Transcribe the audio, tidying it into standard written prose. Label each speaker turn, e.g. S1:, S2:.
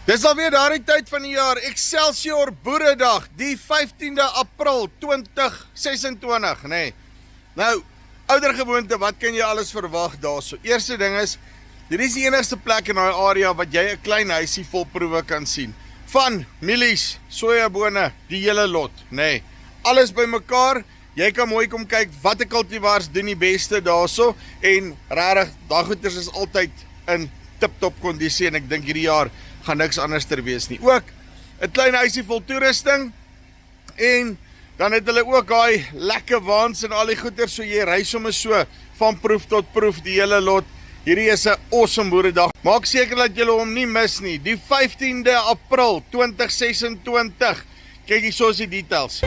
S1: Dis alweer daardie tyd van die jaar, Excelsior Boeredag, die 15de April 2026, nee. Nou, ouer gewoonte, wat kan jy alles verwag daar so? Eerste ding is, dit is die enigste plek in die area wat jy 'n klein huisie vol proewe kan sien. Van mielies, sojabone, die hele lot, nee. Alles bymekaar, jy kan mooi kom kyk wat 'n cultivars doen die beste daarso en regtig, daai goeders is altyd in tip-top kondisie en ek dink hierdie jaar gaan niks anders ter wees nie. Ook 'n klein huisie vol toerusting en dan het hulle ook daai lekker waans en al die goeders, so jy ry sommer so van proef tot proef die hele lot. Hierdie is 'n awesome boeredag. Maak seker dat julle hom nie mis nie. Die 15de April 2026. Kyk hier so is die details.